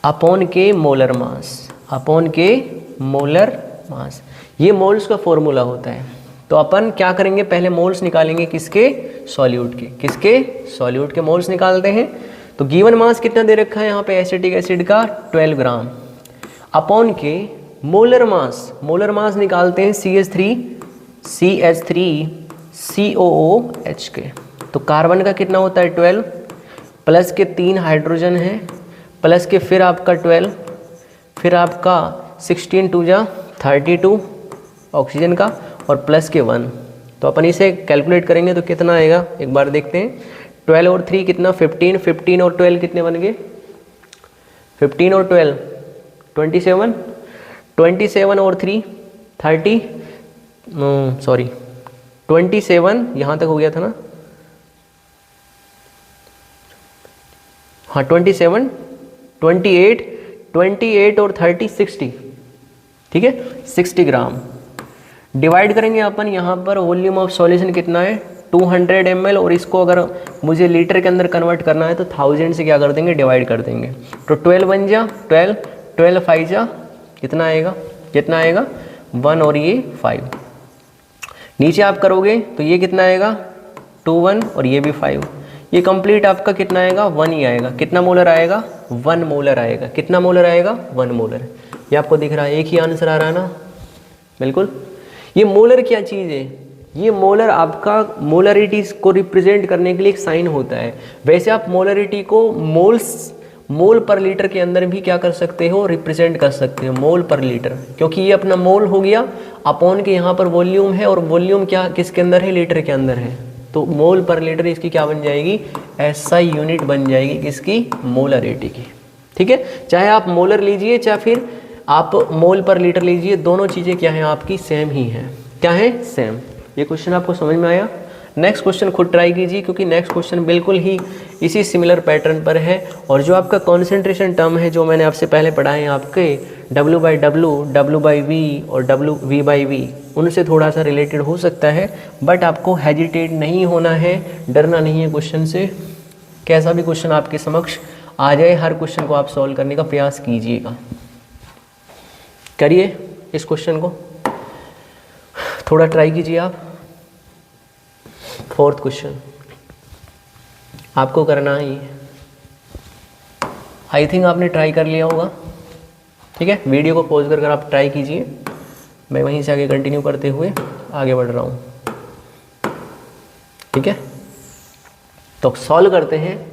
अपॉन के मोलर मास, अपॉन के मोलर मास, ये मोल्स का फॉर्मूला होता है। तो अपन क्या करेंगे, पहले मोल्स निकालेंगे किसके, सॉल्यूट के, किसके, सॉल्यूट के मोल्स निकालते हैं। तो गिवन मास कितना दे रखा है यहाँ पे एसिटिक एसिड का 12 ग्राम, अपॉन के मोलर मास, मोलर मास निकालते हैं CH3COOH के, तो कार्बन का कितना होता है 12, प्लस के 3 हाइड्रोजन है, प्लस के फिर आपका 12, फिर आपका 16 2 जा 32 ऑक्सीजन का, और प्लस के 1, तो अपन इसे कैलकुलेट करेंगे तो कितना आएगा एक बार देखते हैं। 12 और 3 कितना 15, 15 और 12 कितने बन गए, 15 और 12 27, 27 और 3 30, सॉरी 27 यहाँ तक हो गया था ना, हाँ 27, 28, 28 और 30 60, ठीक है 60 ग्राम। डिवाइड करेंगे अपन यहाँ पर, वॉल्यूम ऑफ सॉल्यूशन कितना है 200 ml, और इसको अगर मुझे लीटर के अंदर कन्वर्ट करना है तो 1000 से क्या कर देंगे, डिवाइड कर देंगे, तो 12 बन जा 12, 12 5 जा कितना आएगा, कितना आएगा 1 और ये 5, नीचे आप करोगे तो ये कितना आएगा 2 1 और ये भी 5, ये कंप्लीट आपका कितना आएगा 1 ही आएगा, कितना मोलर आएगा 1 मोलर आएगा, कितना मोलर आएगा 1 मोलर, ये आपको दिख रहा है, एक ही आंसर आ रहा है ना, बिल्कुल। ये मोलर क्या चीज़ है, ये मोलर आपका मोलरिटी को रिप्रेजेंट करने के लिए एक साइन होता है। वैसे आप मोलरिटी को मोल पर लीटर के अंदर भी क्या कर सकते हो, रिप्रेजेंट कर सकते हो मोल पर लीटर, क्योंकि ये अपना मोल हो गया, अपॉन के यहाँ पर वॉल्यूम है, और वॉल्यूम क्या किसके अंदर है, लीटर के अंदर है, तो मोल पर लीटर इसकी क्या बन जाएगी, ऐसा यूनिट बन जाएगी किसकी, मोलरिटी की, ठीक है। चाहे आप मोलर लीजिए चाहे फिर आप मोल पर लीटर लीजिए, दोनों चीज़ें क्या हैं आपकी, सेम ही हैं, क्या है, सेम। ये क्वेश्चन आपको समझ में आया। नेक्स्ट क्वेश्चन खुद ट्राई कीजिए, क्योंकि नेक्स्ट क्वेश्चन बिल्कुल ही इसी सिमिलर पैटर्न पर है, और जो आपका कॉन्सेंट्रेशन टर्म है जो मैंने आपसे पहले पढ़ाए हैं आपके W/W, W/V और V/V, उनसे थोड़ा सा रिलेटेड हो सकता है, बट आपको हेजिटेट नहीं होना है, डरना नहीं है क्वेश्चन से, कैसा भी क्वेश्चन आपके समक्ष आ जाए हर क्वेश्चन को आप सॉल्व करने का प्रयास कीजिएगा। करिए इस क्वेश्चन को, थोड़ा ट्राई कीजिए आप। 4th क्वेश्चन आपको करना ही है, आई थिंक आपने ट्राई कर लिया होगा, ठीक है। वीडियो को पॉज कर आप ट्राई कीजिए, मैं वहीं से आगे कंटिन्यू करते हुए आगे बढ़ रहा हूँ, ठीक है। तो सॉल्व करते हैं।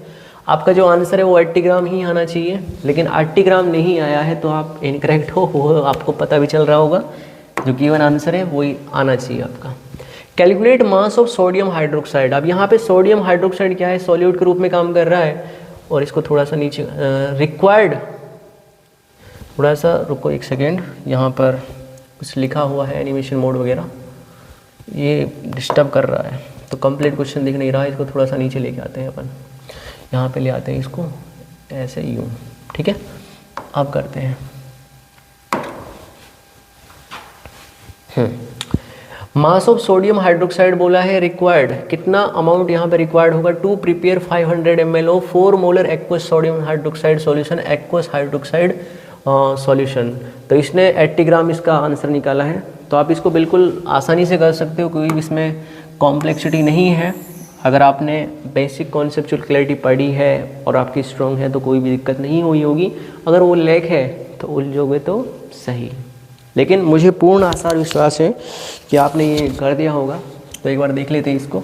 आपका जो आंसर है वो 80 ग्राम ही आना चाहिए, लेकिन 80 ग्राम नहीं आया है तो आप इनकरेक्ट हो, वो आपको पता भी चल रहा होगा, जो गिवन आंसर है वही आना चाहिए आपका। Calculate mass of sodium hydroxide. अब यहाँ पे सोडियम हाइड्रोक्साइड क्या है, सॉल्यूट के रूप में काम कर रहा है, और इसको थोड़ा सा नीचे रिक्वायर्ड, थोड़ा सा रुको एक सेकेंड, यहाँ पर कुछ लिखा हुआ है एनिमेशन मोड वगैरह, ये डिस्टर्ब कर रहा है, तो कंप्लीट क्वेश्चन दिख नहीं रहा है, इसको थोड़ा सा नीचे लेके आते हैं अपन, यहाँ पे ले आते हैं इसको ऐसे यूँ, ठीक है। अब करते हैं मास ऑफ सोडियम हाइड्रोक्साइड बोला है रिक्वायर्ड, कितना अमाउंट यहाँ पे रिक्वायर्ड होगा to prepare 500 ml of 4 molar aqueous sodium hydroxide solution, aqueous hydroxide solution. तो इसने 80 ग्राम इसका आंसर निकाला है। तो आप इसको बिल्कुल आसानी से कर सकते हो, कोई इसमें कॉम्प्लेक्सिटी नहीं है। अगर आपने बेसिक कॉन्सेप्चुअल क्लैरिटी पढ़ी है और आपकी स्ट्रॉन्ग है तो कोई भी दिक्कत नहीं हुई होगी। अगर वो लैक है तो उलझोगे तो सही, लेकिन मुझे पूर्ण आशा और विश्वास है कि आपने ये कर दिया होगा। तो एक बार देख लेते हैं इसको।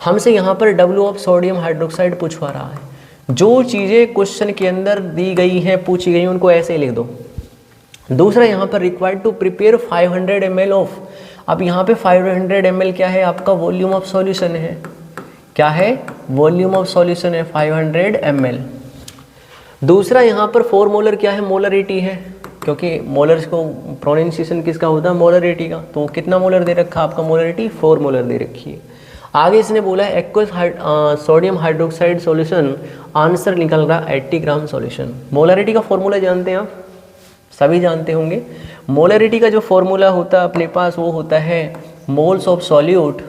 हमसे यहाँ पर W ऑफ सोडियम हाइड्रोक्साइड पूछवा रहा है। जो चीज़ें क्वेश्चन के अंदर दी गई हैं, पूछी गई हैं, उनको ऐसे ही लिख दो। दूसरा यहाँ पर required to prepare 500 ml of, अब यहाँ पे 500 ml क्या है, आपका वॉल्यूम ऑफ सॉल्यूशन है। क्या है? वॉल्यूम ऑफ सॉल्यूशन है 500 ml। दूसरा यहाँ पर 4 मोलर क्या है, मोलरिटी है, क्योंकि मोलर्स को प्रोनाउंसिएशन किसका होता है, मोलरिटी का। तो कितना मोलर दे रखा आपका, मोलरिटी 4 मोलर दे रखी है। आगे इसने बोला है aqueous sodium hydroxide solution, answer निकल रहा 80 ग्राम सॉल्यूशन। मोलरिटी का फॉर्मूला जानते हैं आप, सभी जानते होंगे। मोलरिटी का जो फॉर्मूला होता है अपने पास वो होता है moles of solute.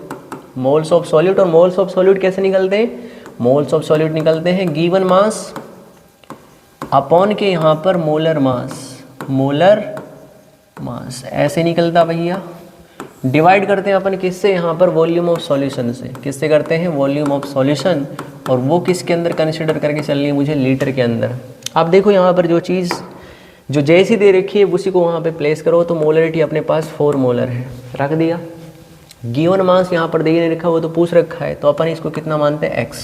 Moles of solute, और मोल्स ऑफ सॉल्यूट कैसे निकलते हैं, मोल्स ऑफ सॉल्यूट निकलते हैं गिवन मास अपॉन के यहाँ पर मोलर मास, मोलर मास ऐसे निकलता भैया। डिवाइड करते हैं अपन किससे, यहाँ पर वॉल्यूम ऑफ सॉल्यूशन से। किससे करते हैं, वॉल्यूम ऑफ सॉल्यूशन, और वो किसके अंदर कंसिडर करके चलनी है मुझे, लीटर के अंदर। आप देखो यहाँ पर जो चीज़ जो जैसी दे रखी है उसी को वहाँ पे प्लेस करो। तो मोलरिटी अपने पास 4 मोलर है, रख दिया। गिवन मास यहाँ पर दे नहीं रखा, वो तो पूछ रखा है, तो अपन इसको कितना मानते हैं, x।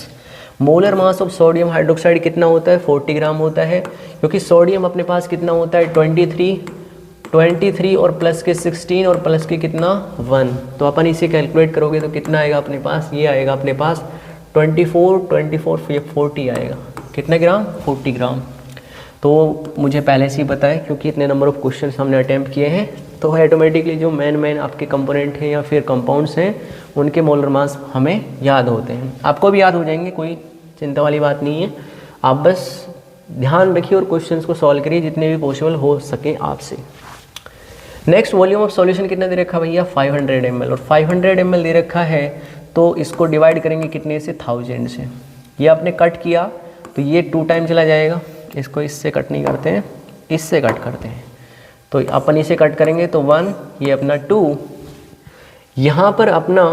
Molar mass of sodium hydroxide कितना होता है, 40 ग्राम होता है, क्योंकि सोडियम अपने पास कितना होता है 23 और प्लस के 16 और प्लस के कितना 1। तो अपन इसे कैलकुलेट करोगे तो कितना आएगा अपने पास, ये आएगा अपने पास 40 आएगा। कितना ग्राम, 40 ग्राम। तो मुझे पहले से ही पता है, क्योंकि इतने नंबर ऑफ क्वेश्चन हमने अटैम्प्ट किए हैं, तो ऑटोमेटिकली जो मेन आपके कंपोनेंट हैं या फिर कंपाउंड्स हैं उनके मोलर मास हमें याद होते हैं। आपको भी याद हो जाएंगे, कोई चिंता वाली बात नहीं है। आप बस ध्यान रखिए और क्वेश्चंस को सॉल्व करिए जितने भी पॉसिबल हो सके आपसे। नेक्स्ट, वॉल्यूम ऑफ सॉल्यूशन कितना दे रखा भैया, 500 ml, और 500 ml दे रखा है तो इसको डिवाइड करेंगे कितने से, 1000 से। ये आपने कट किया तो ये 2 टाइम चला जाएगा, इसको इससे कट नहीं करते हैं, इससे कट करते हैं। तो अपन इसे कट करेंगे तो 1, ये अपना 2, यहाँ पर अपना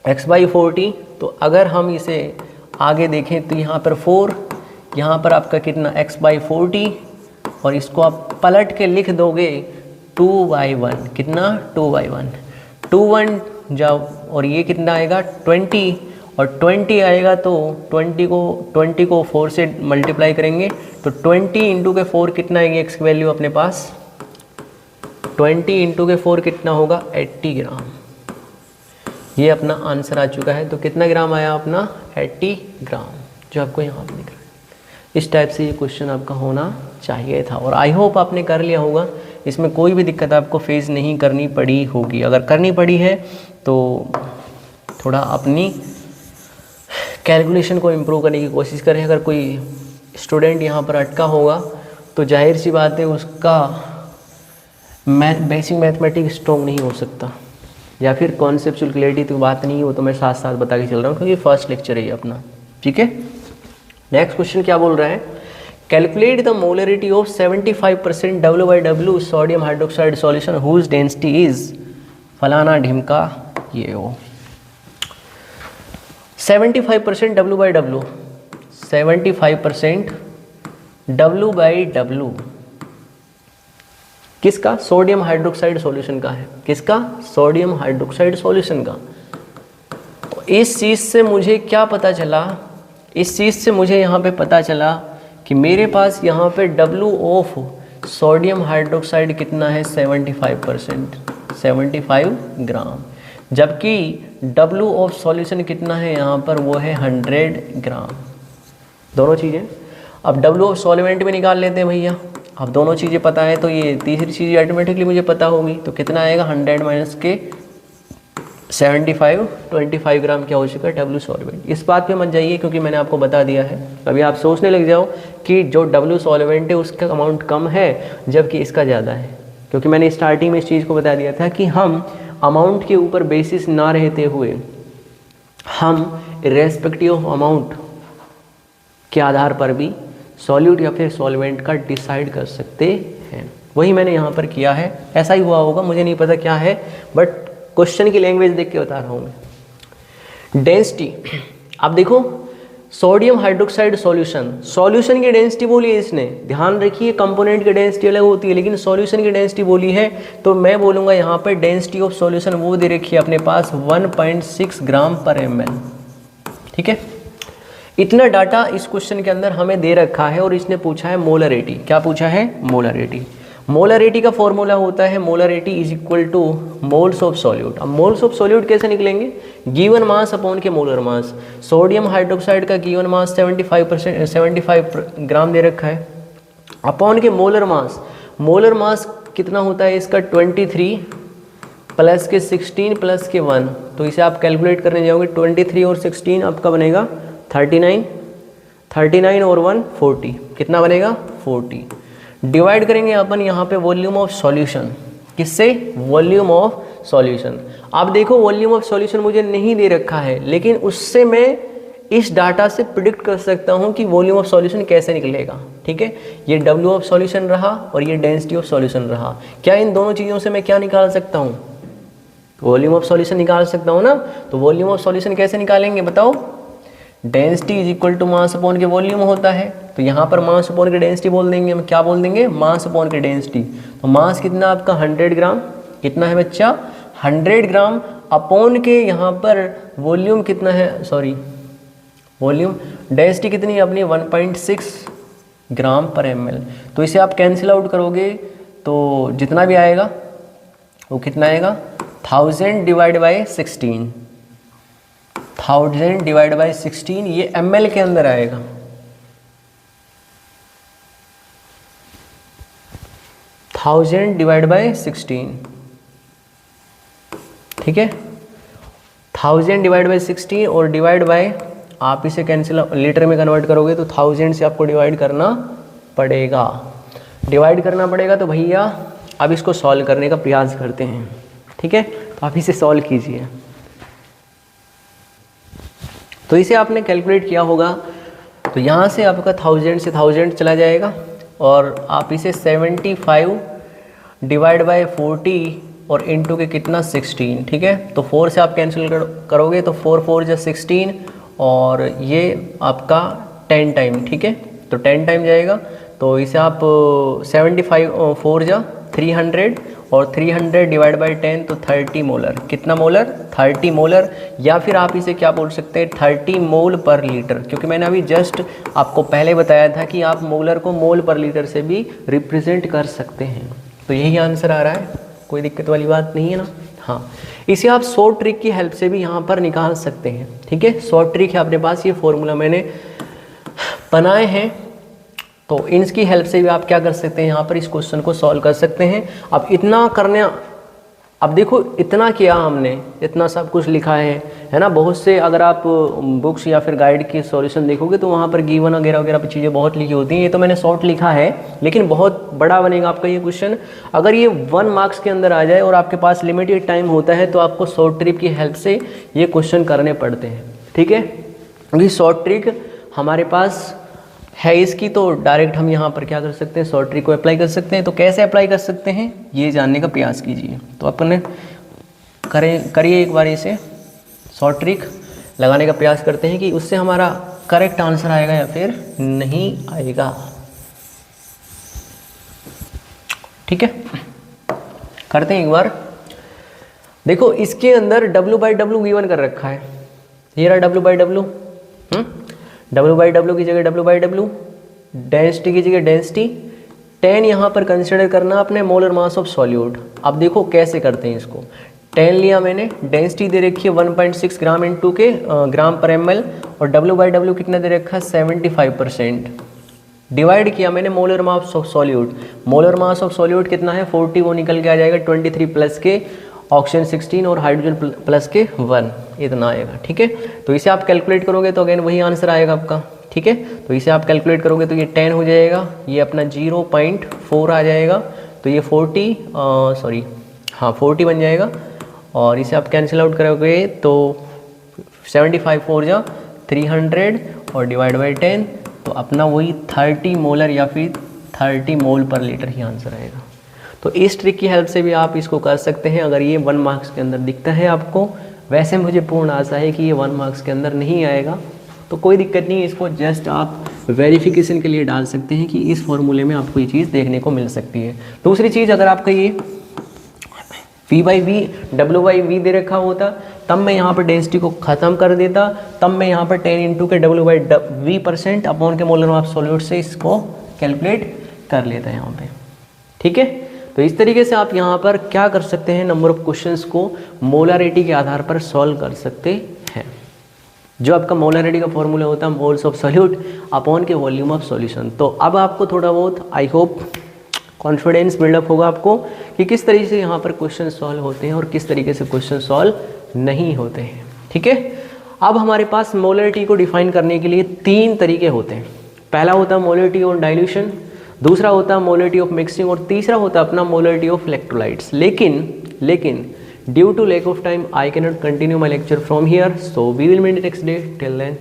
x/40। तो अगर हम इसे आगे देखें तो यहाँ पर 4, यहाँ पर आपका कितना x/40, और इसको आप पलट के लिख दोगे 2/1। कितना, 2/1, 2/1 जाओ, और ये कितना आएगा 20, और 20 आएगा तो 20 को 4 से मल्टीप्लाई करेंगे तो 20 इंटू के 4 कितना आएगी एक्स की वैल्यू अपने पास, 20 इंटू के 4 कितना होगा 80 ग्राम। ये अपना आंसर आ चुका है। तो कितना ग्राम आया अपना 80 ग्राम, जो आपको यहाँ पर दिख रहा है। इस टाइप से ये क्वेश्चन आपका होना चाहिए था, और आई होप आपने कर लिया होगा। इसमें कोई भी दिक्कत आपको फेस नहीं करनी पड़ी होगी। अगर करनी पड़ी है तो थोड़ा अपनी कैलकुलेशन को इम्प्रूव करने की कोशिश करें। अगर कोई स्टूडेंट यहाँ पर अटका होगा तो जाहिर सी बात है उसका बेसिक मैथमेटिक्स स्ट्रॉन्ग नहीं हो सकता, या फिर कॉन्सेप्चुअल क्लैरिटी तो बात नहीं हो। तो मैं साथ साथ बता के चल रहा हूँ क्योंकि फर्स्ट लेक्चर है ये अपना, ठीक है। नेक्स्ट क्वेश्चन क्या बोल रहा है, calculate the molarity of 75% W/W sodium hydroxide solution whose density is फलाना ढिमका ये हो। 75% W/W, 75% W/W किसका, सोडियम हाइड्रोक्साइड सॉल्यूशन का है। किसका, सोडियम हाइड्रोक्साइड सॉल्यूशन का। तो इस चीज़ से मुझे क्या पता चला, इस चीज़ से मुझे यहाँ पे पता चला कि मेरे पास यहाँ पे W ऑफ सोडियम हाइड्रोक्साइड कितना है 75%, 75 ग्राम, जबकि W ऑफ सॉल्यूशन कितना है यहाँ पर, वो है 100 ग्राम। दोनों चीज़ें अब W ऑफ सॉल्वेंट में निकाल लेते हैं भैया। अब दोनों चीज़ें पता है तो ये तीसरी चीज़ ऑटोमेटिकली मुझे पता होगी। तो कितना आएगा 100 माइनस के 75, 25 ग्राम क्या हो चुका है W सॉल्वेंट। इस बात पे मत जाइए क्योंकि मैंने आपको बता दिया है। कभी आप सोचने लग जाओ कि जो W सॉल्वेंट है उसका अमाउंट कम है जबकि इसका ज़्यादा है, क्योंकि मैंने स्टार्टिंग में इस चीज़ को बता दिया था कि हम अमाउंट के ऊपर बेसिस ना रहते हुए हम रेस्पेक्टिव ऑफ अमाउंट के आधार पर भी सॉल्यूट या फिर सॉल्वेंट का डिसाइड कर सकते हैं। वही मैंने यहाँ पर किया है, ऐसा ही हुआ होगा, मुझे नहीं पता क्या है, बट क्वेश्चन की लैंग्वेज देख के बता रहा हूँ मैं। डेंसिटी, आप देखो सोडियम हाइड्रोक्साइड सॉल्यूशन की डेंसिटी बोली है इसने, ध्यान रखिए कंपोनेंट की डेंसिटी अलग होती है लेकिन सॉल्यूशन की डेंसिटी बोली है, तो मैं बोलूँगा यहाँ पर डेंसिटी ऑफ सॉल्यूशन वो दे रखी है अपने पास 1.6 ग्राम पर ml। ठीक है, इतना डाटा इस क्वेश्चन के अंदर हमें दे रखा है और इसने पूछा है मोलरिटी। क्या पूछा है? मोलरिटी। मोलरिटी का फॉर्मूला होता है molarity is equal to moles of solute. अब मोल्स ऑफ सॉल्यूट कैसे निकलेंगे? गिवन मास अपॉन के मोलर मास। सोडियम हाइड्रोक्साइड का गिवन मास 75 ग्राम दे रखा है, अपॉन के मोलर मास। मोलर मास कितना होता है इसका? 23 प्लस के 16 प्लस के 1, तो इसे आप कैलकुलेट करने जाओगे 23 और 16 आपका बनेगा 39 और 1 40, कितना बनेगा? 40। डिवाइड करेंगे अपन यहाँ पे वॉल्यूम ऑफ सॉल्यूशन, किससे? Volume of solution. आप देखो वॉल्यूम ऑफ सॉल्यूशन मुझे नहीं दे रखा है, लेकिन उससे मैं इस डाटा से प्रिडिक्ट कर सकता हूँ कि वॉल्यूम ऑफ सॉल्यूशन कैसे निकलेगा। ठीक है, ये डब्ल्यू ऑफ सॉल्यूशन रहा और ये डेंसिटी ऑफ सॉल्यूशन रहा। क्या इन दोनों चीज़ों से मैं क्या निकाल सकता हूँ? वॉल्यूम ऑफ सॉल्यूशन निकाल सकता हूँ ना। तो वॉल्यूम ऑफ सॉल्यूशन कैसे निकालेंगे बताओ? Density is equal to mass upon के वॉल्यूम होता है, तो यहाँ पर मास अपॉन के डेंसिटी बोल देंगे हम। क्या बोल देंगे? मास अपॉन के डेंसिटी। तो मास कितना आपका 100 ग्राम, कितना है बच्चा? 100 ग्राम अपॉन के यहाँ पर वॉल्यूम कितना है? सॉरी, वॉल्यूम डेंसिटी कितनी है अपनी? 1.6 ग्राम पर ml। तो इसे आप कैंसिल आउट करोगे तो जितना भी आएगा वो कितना आएगा? 1000 डिवाइड बाई 16, 1000 डिवाइड बाई 16, ये ml के अंदर आएगा। थाउजेंड डिवाइड बाई 16, ठीक है, 1000 डिवाइड बाई 16 और डिवाइड बाई, आप इसे कैंसिल लीटर में कन्वर्ट करोगे तो 1000 से आपको डिवाइड करना पड़ेगा। डिवाइड करना पड़ेगा तो भैया अब इसको सॉल्व करने का प्रयास करते हैं। ठीक है, तो आप इसे सॉल्व कीजिए। तो इसे आपने कैलकुलेट किया होगा, तो यहाँ से आपका 1000 से 1000 चला जाएगा और आप इसे 75 डिवाइड बाय 40 और इनटू के कितना 16। ठीक है, तो 4 से आप कैंसिल करोगे तो 4 4 जा 16 और ये आपका 10 टाइम। ठीक है, तो 10 टाइम जाएगा, तो इसे आप 75 4 जा 300 और 300 डिवाइड बाई 10 तो 30 मोलर। कितना मोलर? 30 मोलर, या फिर आप इसे क्या बोल सकते हैं? 30 मोल पर लीटर, क्योंकि मैंने अभी जस्ट आपको पहले बताया था कि आप मोलर को मोल पर लीटर से भी रिप्रेजेंट कर सकते हैं। तो यही आंसर आ रहा है, कोई दिक्कत वाली बात नहीं है ना। हाँ, इसे आप शॉर्ट ट्रिक की हेल्प से भी यहाँ पर निकाल सकते हैं। ठीक है, शॉर्ट ट्रिक है अपने पास, ये फॉर्मूला मैंने बनाए हैं, तो इनकी हेल्प से भी आप क्या कर सकते हैं? यहाँ पर इस क्वेश्चन को सॉल्व कर सकते हैं। अब इतना करने, अब देखो इतना किया हमने, इतना सब कुछ लिखा है ना। बहुत से अगर आप बुक्स या फिर गाइड के सॉल्यूशन देखोगे तो वहाँ पर गिवन वगैरह वगैरह पर चीज़ें बहुत लिखी होती हैं। ये तो मैंने शॉर्ट लिखा है, लेकिन बहुत बड़ा बनेगा आपका ये क्वेश्चन। अगर ये 1 मार्क्स के अंदर आ जाए और आपके पास लिमिटेड टाइम होता है तो आपको शॉर्ट ट्रिक की हेल्प से ये क्वेश्चन करने पड़ते हैं। ठीक है, क्योंकि शॉर्ट ट्रिक हमारे पास है इसकी, तो डायरेक्ट हम यहाँ पर क्या कर सकते हैं? शॉर्ट ट्रिक को अप्लाई कर सकते हैं। तो कैसे अप्लाई कर सकते हैं ये जानने का प्रयास कीजिए। तो अपन करिए एक बार इसे शॉर्ट ट्रिक लगाने का प्रयास करते हैं कि उससे हमारा करेक्ट आंसर आएगा या फिर नहीं आएगा। ठीक है, करते हैं एक बार। देखो इसके अंदर W/W गिवन कर रखा है, ये रहा W/W। W/W की जगह W/W, डेंसिटी की जगह डेंसिटी, 10 यहाँ पर कंसिडर करना अपने मोलर मास ऑफ सॉल्यूट। अब देखो कैसे करते हैं इसको। 10 लिया मैंने, डेंसिटी दे रखी है 1.6 ग्राम इनटू के ग्राम पर ml और W/W कितना दे रखा है? 75%। डिवाइड किया मैंने molar mass of solute. Molar mass of solute कितना है? 40, वो निकल के आ जाएगा 23 प्लस के ऑक्सीजन 16 और हाइड्रोजन प्लस के 1, इतना आएगा। ठीक है, तो इसे आप कैलकुलेट करोगे तो अगेन वही आंसर आएगा आपका। ठीक है, तो इसे आप कैलकुलेट करोगे तो ये 10 हो जाएगा, ये अपना 0.4 आ जाएगा, तो तो ये 40 बन जाएगा, और इसे आप कैंसिल आउट करोगे तो 75 4 जा 300 और डिवाइड बाई 10, तो अपना वही 30 मोलर या फिर 30 मोल पर लीटर ही आंसर आएगा। तो इस ट्रिक की हेल्प से भी आप इसको कर सकते हैं अगर ये 1 मार्क्स के अंदर दिखता है आपको। वैसे मुझे पूर्ण आशा है कि ये 1 मार्क्स के अंदर नहीं आएगा, तो कोई दिक्कत नहीं है, इसको जस्ट आप वेरिफिकेशन के लिए डाल सकते हैं कि इस फॉर्मूले में आपको ये चीज़ देखने को मिल सकती है। दूसरी चीज़, अगर आपका ये V/V W/V दे रखा होता तब मैं यहाँ पर डेंसिटी को ख़त्म कर देता, तब मैं यहाँ पर 10 × के W/V% अपॉन के मोलर मास सॉल्यूट से इसको कैलकुलेट कर लेता है यहाँ पे। ठीक है, तो इस तरीके से आप यहाँ पर क्या कर सकते हैं, नंबर ऑफ क्वेश्चंस को मोलारिटी के आधार पर सॉल्व कर सकते हैं। जो आपका मोलारिटी का फॉर्मूला होता है मोल्स ऑफ सॉल्यूट अपॉन के वॉल्यूम ऑफ सॉल्यूशन। तो अब आपको थोड़ा बहुत आई होप कॉन्फिडेंस बिल्डअप होगा आपको कि किस तरीके से यहाँ पर क्वेश्चन सॉल्व होते हैं और किस तरीके से क्वेश्चन सॉल्व नहीं होते हैं। ठीक है, अब हमारे पास मोलारिटी को डिफाइन करने के लिए 3 तरीके होते हैं। पहला होता है मोलारिटी ऑन डाइल्यूशन, दूसरा होता है मोलारिटी ऑफ मिक्सिंग, और तीसरा होता है अपना मोलारिटी ऑफ इलेक्ट्रोलाइट्स। लेकिन due to lack of time I can not continue my lecture from here, so we will meet next day. Till then